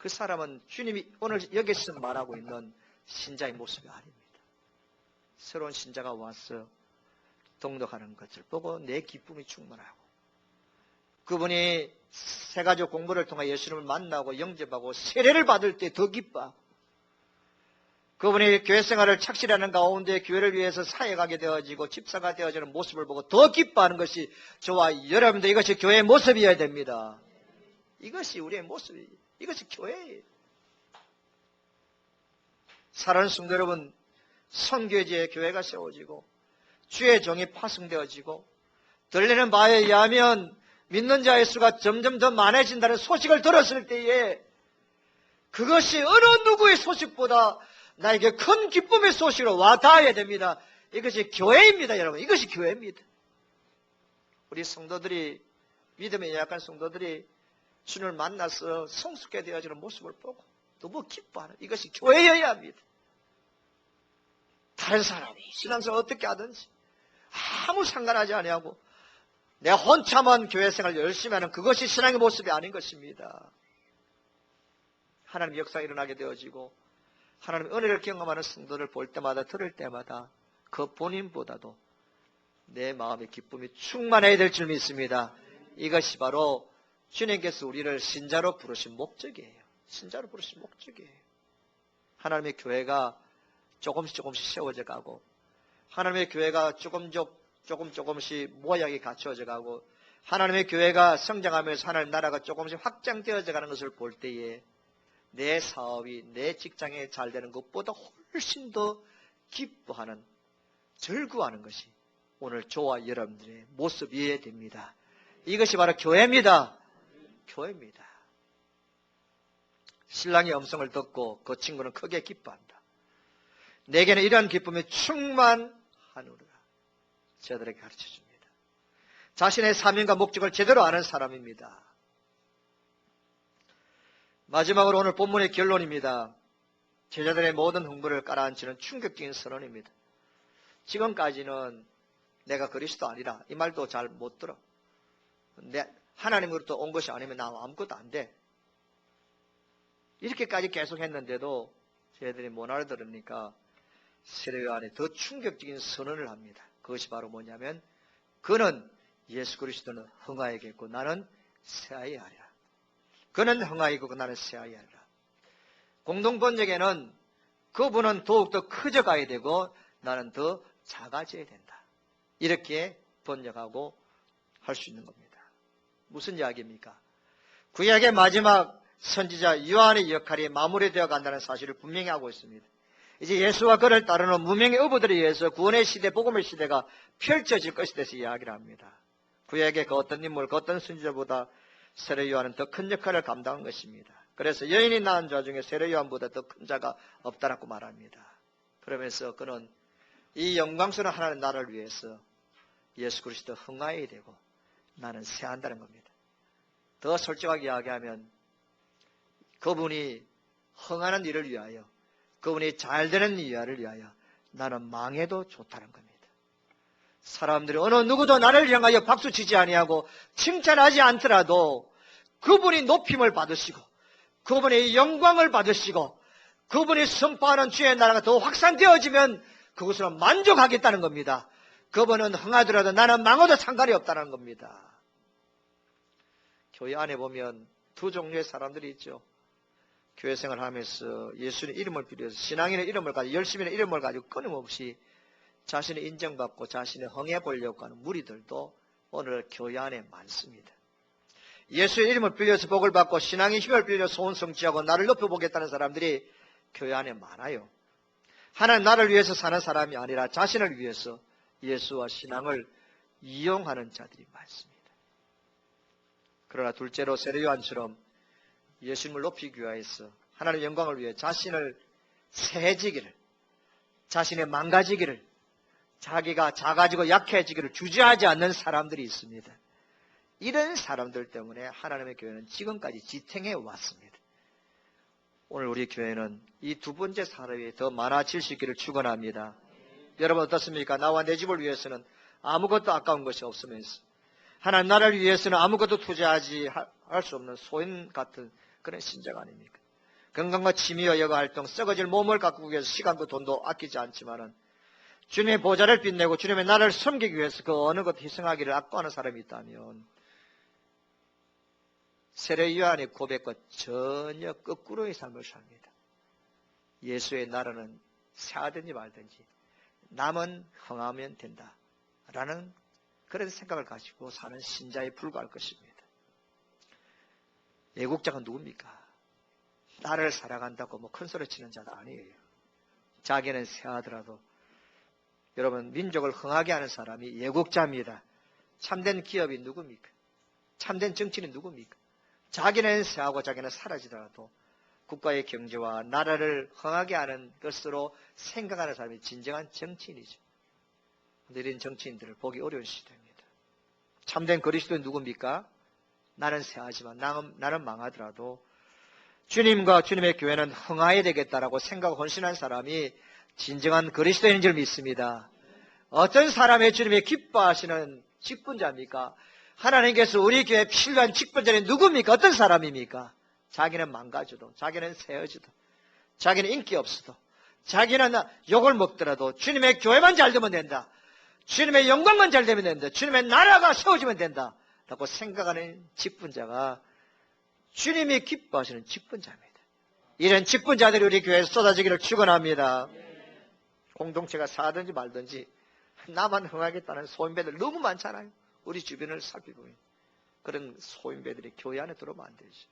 그 사람은 주님이 오늘 여기서 말하고 있는 신자의 모습이 아닙니다. 새로운 신자가 와서 동덕하는 것을 보고 내 기쁨이 충만하고, 그분이 새가족 공부를 통해 예수님을 만나고 영접하고 세례를 받을 때 더 기뻐하고, 그분이 교회 생활을 착실히 하는 가운데 교회를 위해서 사역하게 되어지고 집사가 되어지는 모습을 보고 더 기뻐하는 것이 저와 여러분들, 이것이 교회의 모습이어야 됩니다. 이것이 우리의 모습이에요. 이것이 교회예요. 사랑하는 성도 여러분, 선교지에 교회가 세워지고 주의 종이 파송되어지고 들리는 바에 의하면 믿는 자의 수가 점점 더 많아진다는 소식을 들었을 때에 그것이 어느 누구의 소식보다 나에게 큰 기쁨의 소식으로 와 닿아야 됩니다. 이것이 교회입니다, 여러분. 이것이 교회입니다. 우리 성도들이, 믿음에 약한 성도들이 주님을 만나서 성숙해 되어지는 모습을 보고 너무 기뻐하는, 이것이 교회여야 합니다. 다른 사람이 신앙생활 어떻게 하든지 아무 상관하지 아니하고 내 혼자만 교회생활 열심히 하는 그것이 신앙의 모습이 아닌 것입니다. 하나님의 역사가 일어나게 되어지고 하나님의 은혜를 경험하는 성도를 볼 때마다 들을 때마다 그 본인보다도 내 마음의 기쁨이 충만해야 될 줄 믿습니다. 이것이 바로 주님께서 우리를 신자로 부르신 목적이에요. 신자로 부르신 목적이에요. 하나님의 교회가 조금씩 세워져 가고, 하나님의 교회가 조금씩 모양이 갖춰져 가고, 하나님의 교회가 성장하면서 하나님 나라가 조금씩 확장되어져 가는 것을 볼 때에 내 사업이, 내 직장에 잘 되는 것보다 훨씬 더 기뻐하는, 절구하는 것이 오늘 저와 여러분들의 모습이어야 됩니다. 이것이 바로 교회입니다. 교회입니다. 신랑의 음성을 듣고 그 친구는 크게 기뻐한다. 내게는 이러한 기쁨이 충만하노라. 저들에게 가르쳐줍니다. 자신의 사명과 목적을 제대로 아는 사람입니다. 마지막으로 오늘 본문의 결론입니다. 제자들의 모든 흥분을 깔아앉히는 충격적인 선언입니다. 지금까지는 내가 그리스도 아니라 이 말도 잘 못 들어. 하나님으로부터 온 것이 아니면 나 아무것도 안 돼. 이렇게까지 계속 했는데도 저희들이 못 알아들으니까 세례 요한에 더 충격적인 선언을 합니다. 그것이 바로 뭐냐면, 그는 예수 그리스도는 흥하이겠고 나는 쇠하이 하리라. 그는 흥하이고 나는 쇠하이 하리라. 공동번역에는 그분은 더욱더 커져가야 되고 나는 더 작아져야 된다. 이렇게 번역하고 할 수 있는 겁니다. 무슨 이야기입니까? 구약의 마지막 선지자 요한의 역할이 마무리되어 간다는 사실을 분명히 하고 있습니다. 이제 예수와 그를 따르는 무명의 어부들에 의해서 구원의 시대, 복음의 시대가 펼쳐질 것에 대해서 이야기를 합니다. 구약의 그 어떤 인물, 그 어떤 선지자보다 세례 요한은 더 큰 역할을 감당한 것입니다. 그래서 여인이 낳은 자 중에 세례 요한보다 더 큰 자가 없다라고 말합니다. 그러면서 그는 이 영광스러운 하나님 나라를 위해서 예수 그리스도 흥하여야 되고 나는 쇠한다는 겁니다. 더 솔직하게 이야기하면 그분이 흥하는 일을 위하여, 그분이 잘 되는 일을 위하여 나는 망해도 좋다는 겁니다. 사람들이 어느 누구도 나를 향하여 박수치지 아니하고 칭찬하지 않더라도 그분이 높임을 받으시고 그분의 영광을 받으시고 그분이 선포하는 주의 나라가 더 확산되어지면 그것으로 만족하겠다는 겁니다. 그분은 흥하더라도 나는 망해도 상관이 없다는 겁니다. 교회 안에 보면 두 종류의 사람들이 있죠. 교회 생활하면서 예수의 이름을 빌려서 신앙인의 이름을 가지고 열심히 이름을 가지고 끊임없이 자신을 인정받고 자신을 흥해 보려고 하는 무리들도 오늘 교회 안에 많습니다. 예수의 이름을 빌려서 복을 받고 신앙의 힘을 빌려 소원 성취하고 나를 높여보겠다는 사람들이 교회 안에 많아요. 하나님 나를 위해서 사는 사람이 아니라 자신을 위해서 예수와 신앙을 이용하는 자들이 많습니다. 그러나 둘째로 세례 요한처럼 예수님을 높이기 위해서 하나님의 영광을 위해 자신을 세해지기를, 자신의 망가지기를, 자기가 작아지고 약해지기를 주저하지 않는 사람들이 있습니다. 이런 사람들 때문에 하나님의 교회는 지금까지 지탱해 왔습니다. 오늘 우리 교회는 이 두 번째 사람이 더 많아질 수 있기를 축원합니다. 여러분 어떻습니까? 나와 내 집을 위해서는 아무것도 아까운 것이 없으면서 하나님 나라를 위해서는 아무것도 투자하지 할 수 없는 소인 같은 그런 신자가 아닙니까? 건강과 취미와 여가 활동, 썩어질 몸을 가꾸기 위해서 시간도 돈도 아끼지 않지만은 주님의 보좌를 빛내고 주님의 나라를 섬기기 위해서 그 어느 것 희생하기를 악구하는 사람이 있다면 세례 요한의 고백과 전혀 거꾸로의 삶을 삽니다. 예수의 나라는 새하든지 말든지 남은 흥하면 된다 라는 그런 생각을 가지고 사는 신자에 불과할 것입니다. 애국자가 누굽니까? 나를 사랑한다고 뭐 큰 소리 치는 자도 아니에요. 자기는 새하더라도 여러분 민족을 흥하게 하는 사람이 애국자입니다. 참된 기업이 누굽니까? 참된 정치인이 누굽니까? 자기는 새하고 자기는 사라지더라도 국가의 경제와 나라를 흥하게 하는 것으로 생각하는 사람이 진정한 정치인이죠. 그런데 이런 정치인들을 보기 어려운 시대입니다. 참된 그리스도인 누굽니까? 나는 새하지만 나는 망하더라도 주님과 주님의 교회는 흥하여야 되겠다라고 생각하고 헌신한 사람이 진정한 그리스도인인 줄 믿습니다. 어떤 사람의 주님의 기뻐하시는 직분자입니까? 하나님께서 우리 교회에 필요한 직분자는 누굽니까? 어떤 사람입니까? 자기는 망가져도, 자기는 세어져도, 자기는 인기 없어도, 자기는 욕을 먹더라도 주님의 교회만 잘 되면 된다. 주님의 영광만 잘 되면 된다. 주님의 나라가 세워지면 된다. 라고 생각하는 직분자가 주님이 기뻐하시는 직분자입니다. 이런 직분자들이 우리 교회에 쏟아지기를 축원합니다. 공동체가 사든지 말든지 나만 흥하겠다는 소인배들 너무 많잖아요. 우리 주변을 살펴보면 그런 소인배들이 교회 안에 들어오면 안 되죠.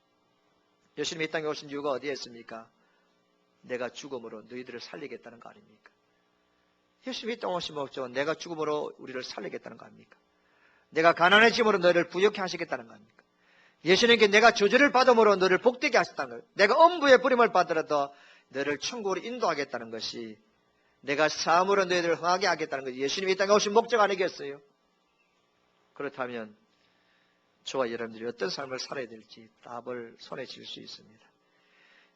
예수님이 이 땅에 오신 이유가 어디에 있습니까? 내가 죽음으로 너희들을 살리겠다는 거 아닙니까? 예수님이 이 땅에 오신 목적은 내가 죽음으로 우리를 살리겠다는 거 아닙니까? 내가 가난해짐으로 너희를 부유케 하시겠다는 거 아닙니까? 예수님께 내가 저주를 받음으로 너를 복되게 하셨다는 거예요. 내가 엄부의 부림을 받더라도 너를 천국으로 인도하겠다는 것이 내가 사함으로 너희들을 흥하게 하겠다는 것이 예수님이 이 땅에 오신 목적 아니겠어요? 그렇다면 저와 여러분들이 어떤 삶을 살아야 될지 답을 손에 쥘 수 있습니다.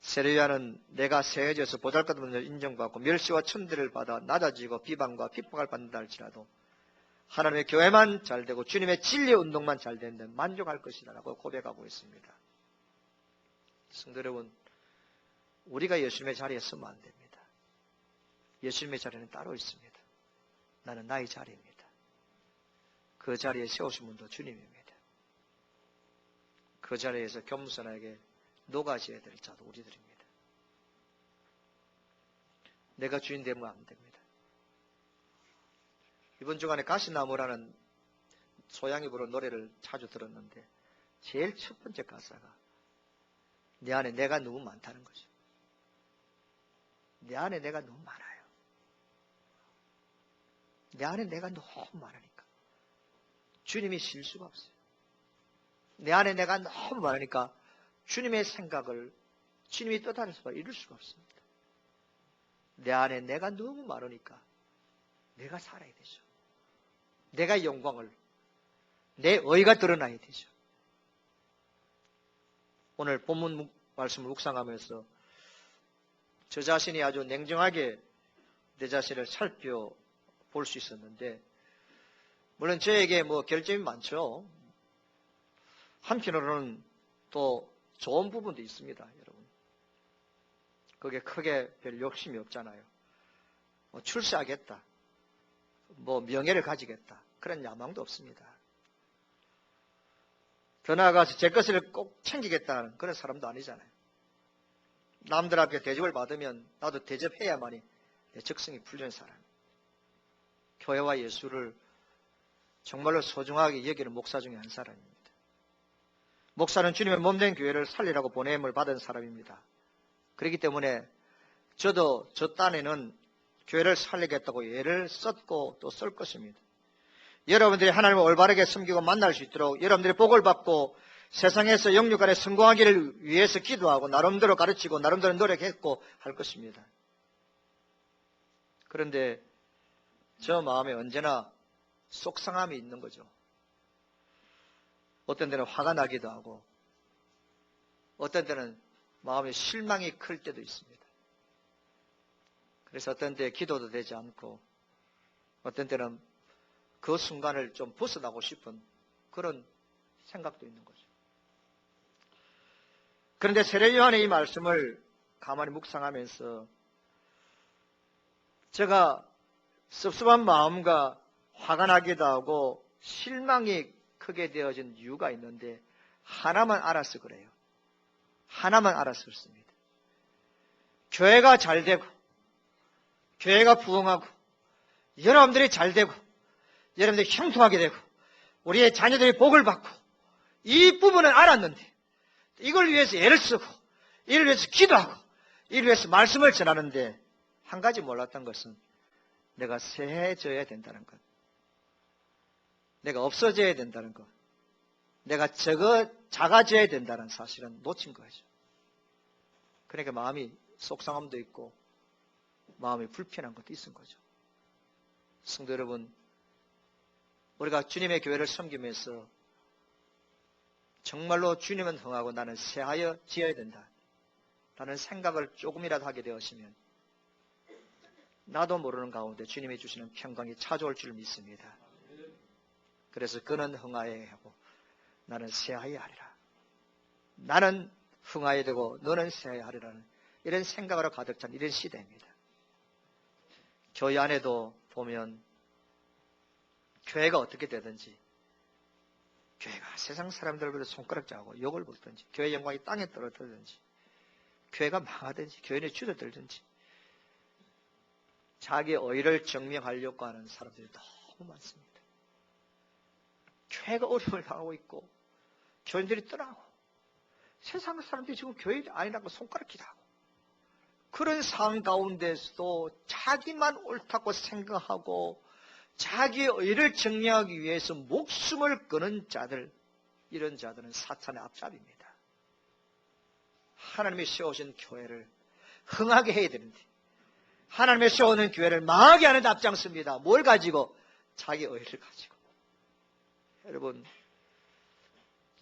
세례요한은 내가 세해져서 보잘것없는 인정받고 멸시와 천대를 받아 낮아지고 비방과 핍박을 받는다 할지라도 하나님의 교회만 잘되고 주님의 진리 운동만 잘 된다면 만족할 것이다 라고 고백하고 있습니다. 성도 여러분, 우리가 예수님의 자리에 서면 안 됩니다. 예수님의 자리는 따로 있습니다. 나는 나의 자리입니다. 그 자리에 세우신 분도 주님입니다. 그 자리에서 겸손하게 녹아져야 될 자도 우리들입니다. 내가 주인 되면 안 됩니다. 이번 주간에 가시나무라는 소양이 부른 노래를 자주 들었는데 제일 첫 번째 가사가 내 안에 내가 너무 많다는 거죠. 내 안에 내가 너무 많아요. 내 안에 내가 너무 많으니까 주님이 쉴 수가 없어요. 내 안에 내가 너무 많으니까 주님의 생각을 주님이 뜻하셔서 이룰 수가 없습니다. 내 안에 내가 너무 많으니까 내가 살아야 되죠. 내가 영광을, 내 의가 드러나야 되죠. 오늘 본문 말씀을 묵상하면서 저 자신이 아주 냉정하게 내 자신을 살펴볼 수 있었는데, 물론 저에게 뭐 결점이 많죠. 한편으로는 또 좋은 부분도 있습니다, 여러분. 그게 크게 별 욕심이 없잖아요. 뭐 출세하겠다, 뭐 명예를 가지겠다, 그런 야망도 없습니다. 더 나아가서 제 것을 꼭 챙기겠다는 그런 사람도 아니잖아요. 남들 앞에 대접을 받으면 나도 대접해야만이 내 적성이 풀리는 사람. 교회와 예수를 정말로 소중하게 여기는 목사 중에 한 사람입니다. 목사는 주님의 몸된 교회를 살리라고 보냄을 받은 사람입니다. 그렇기 때문에 저도 저 딴에는 교회를 살리겠다고 애를 썼고 또 쓸 것입니다. 여러분들이 하나님을 올바르게 섬기고 만날 수 있도록 여러분들이 복을 받고 세상에서 영육 안에 성공하기를 위해서 기도하고 나름대로 가르치고 나름대로 노력했고 할 것입니다. 그런데 저 마음에 언제나 속상함이 있는 거죠. 어떤 때는 화가 나기도 하고 어떤 때는 마음에 실망이 클 때도 있습니다. 그래서 어떤 때 기도도 되지 않고 어떤 때는 그 순간을 좀 벗어나고 싶은 그런 생각도 있는 거죠. 그런데 세례 요한의 이 말씀을 가만히 묵상하면서 제가 섭섭한 마음과 화가 나기도 하고 실망이 크게 되어진 이유가 있는데 하나만 알아서 그래요. 하나만 알아서 그렇습니다. 교회가 잘 되고 교회가 부흥하고 여러분들이 잘 되고 여러분들이 형통하게 되고 우리의 자녀들이 복을 받고 이 부분은 알았는데 이걸 위해서 애를 쓰고 이를 위해서 기도하고 이를 위해서 말씀을 전하는데 한 가지 몰랐던 것은 내가 쇠해져야 된다는 것, 내가 없어져야 된다는 것, 내가 작아져야 된다는 사실은 놓친 거죠. 그러니까 마음이 속상함도 있고 마음이 불편한 것도 있은 거죠. 성도 여러분, 우리가 주님의 교회를 섬기면서 정말로 주님은 흥하고 나는 쇠하여 지어야 된다 라는 생각을 조금이라도 하게 되었으면 나도 모르는 가운데 주님이 주시는 평강이 찾아올 줄 믿습니다. 그래서 그는 흥하여야 하고 나는 쇠하여야 하리라. 나는 흥하여야 되고 너는 쇠하여야 하리라는 이런 생각으로 가득 찬 이런 시대입니다. 교회 안에도 보면 교회가 어떻게 되든지 교회가 세상 사람들보다 손가락 자고 욕을 먹든지 교회 영광이 땅에 떨어뜨리든지 교회가 망하든지 교인이 줄어들든지 자기의 의의를 증명하려고 하는 사람들이 너무 많습니다. 교회가 어려움을 당하고 있고 교인들이 떠나고 세상 사람들이 지금 교회 아니라고 손가락 기도하고 그런 상황 가운데서도 자기만 옳다고 생각하고 자기의 의의를 증명하기 위해서 목숨을 끊은 자들, 이런 자들은 사탄의 앞잡이입니다. 하나님이 세우신 교회를 흥하게 해야 되는데 하나님의 세우는 교회를 망하게 하는 데 앞장섭니다. 뭘 가지고? 자기의 의의를 가지고. 여러분,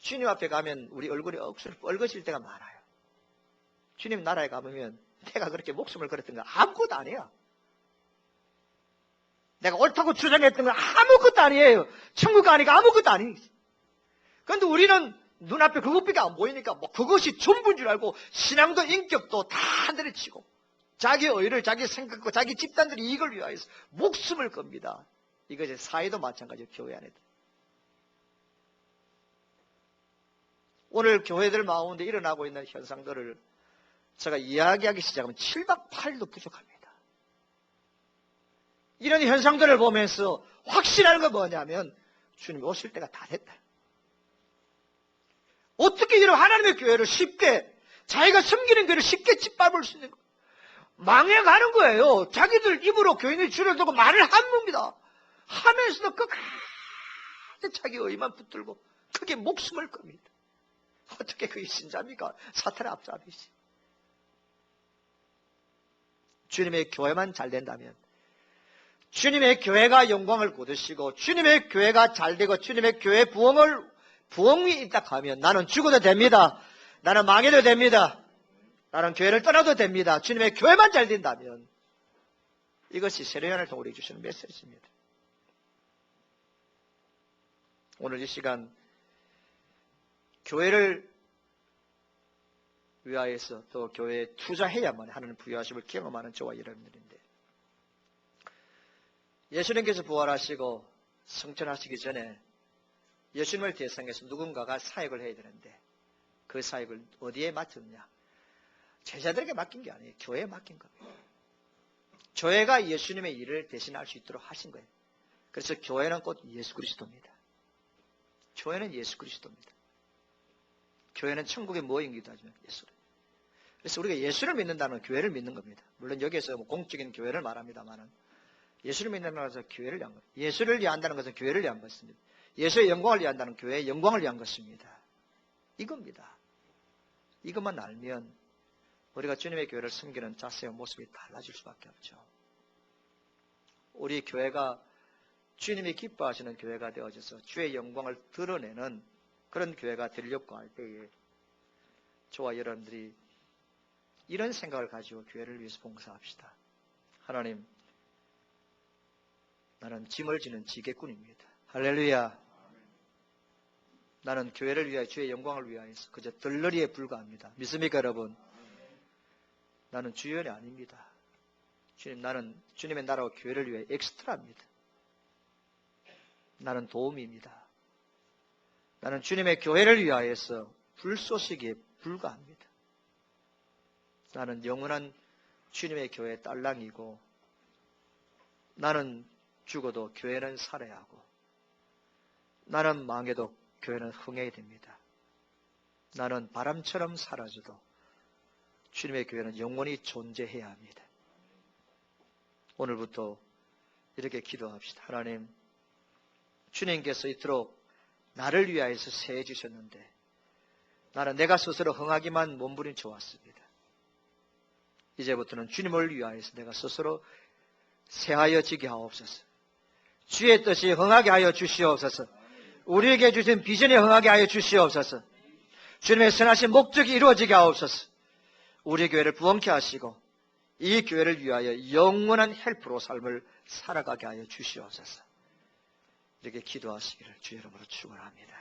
주님 앞에 가면 우리 얼굴이 억수로 뻘거질 때가 많아요. 주님 나라에 가보면 내가 그렇게 목숨을 걸었던 거 아무것도 아니야. 내가 옳다고 주장했던 건 아무것도 아니에요. 천국 가니까 아무것도 아니에요. 그런데 우리는 눈앞에 그것밖에 안 보이니까 뭐 그것이 전부인 줄 알고 신앙도 인격도 다 내려치고 자기 의를 자기 생각과 자기 집단들의 이익을 위하여서 목숨을 겁니다. 이것이 사회도 마찬가지예요. 교회 안에도. 오늘 교회들 가운데 일어나고 있는 현상들을 제가 이야기하기 시작하면 7박 8일도 부족합니다. 이런 현상들을 보면서 확신하는 건 뭐냐면 주님이 오실 때가 다 됐다. 어떻게 이런 하나님의 교회를 쉽게 자기가 섬기는 교회를 쉽게 짓밟을 수 있는 거예요. 망해가는 거예요. 자기들 입으로 교인이 줄여두고 말을 한 겁니다. 하면서도 끝까지 자기 의만 붙들고 크게 목숨을 겁니다. 어떻게 그게 신자입니까? 사탄의 앞잡이지. 주님의 교회만 잘 된다면 주님의 교회가 영광을 거두시고 주님의 교회가 잘 되고 주님의 교회 부흥이 있다 하면 나는 죽어도 됩니다. 나는 망해도 됩니다. 나는 교회를 떠나도 됩니다. 주님의 교회만 잘 된다면 이것이 세례요한을 통해 우리에게 주시는 메시지입니다. 오늘 이 시간 교회를 위하여서 또 교회에 투자해야만 하는 부여하심을 경험하는 저와 여러분들인데 예수님께서 부활하시고 승천하시기 전에 예수님을 대상해서 누군가가 사역을 해야 되는데 그 사역을 어디에 맡겼냐? 제자들에게 맡긴 게 아니에요. 교회에 맡긴 겁니다. 교회가 예수님의 일을 대신할 수 있도록 하신 거예요. 그래서 교회는 곧 예수 그리스도입니다. 교회는 예수 그리스도입니다. 교회는 천국의 모임이기도 하지만 예수를. 그래서 우리가 예수를 믿는다는 교회를 믿는 겁니다. 물론 여기에서 뭐 공적인 교회를 말합니다만은 예수를 믿는다는 것은 교회를 위한 것. 예수를 위한다는 것은 교회를 위한 것입니다. 예수의 영광을 위한다는 교회의 영광을 위한 것입니다. 이겁니다. 이것만 알면 우리가 주님의 교회를 섬기는 자세와 모습이 달라질 수밖에 없죠. 우리 교회가 주님이 기뻐하시는 교회가 되어져서 주의 영광을 드러내는 그런 교회가 되려고 할 때에 저와 여러분들이 이런 생각을 가지고 교회를 위해서 봉사합시다. 하나님, 나는 짐을 지는 지게꾼입니다. 할렐루야. 나는 교회를 위하여 주의 영광을 위하여서 그저 들러리에 불과합니다. 믿습니까 여러분? 나는 주연이 아닙니다. 주님, 나는 주님의 나라와 교회를 위해 엑스트라입니다. 나는 도움입니다. 나는 주님의 교회를 위하여서 불쏘시기에 불과합니다. 나는 영원한 주님의 교회의 딸랑이고 나는 죽어도 교회는 살아야 하고 나는 망해도 교회는 흥해야 됩니다. 나는 바람처럼 사라져도 주님의 교회는 영원히 존재해야 합니다. 오늘부터 이렇게 기도합시다. 하나님, 주님께서 이토록 나를 위하여서 세해 주셨는데 나는 내가 스스로 흥하기만 몸부림 좋았습니다. 이제부터는 주님을 위하여서 내가 스스로 세하여지게 하옵소서. 주의 뜻이 흥하게 하여 주시옵소서. 우리에게 주신 비전에 흥하게 하여 주시옵소서. 주님의 선하신 목적이 이루어지게 하옵소서. 우리 교회를 부흥케 하시고 이 교회를 위하여 영원한 헬프로 삶을 살아가게 하여 주시옵소서. 이렇게 기도하시기를 주의 이름으로 축원합니다.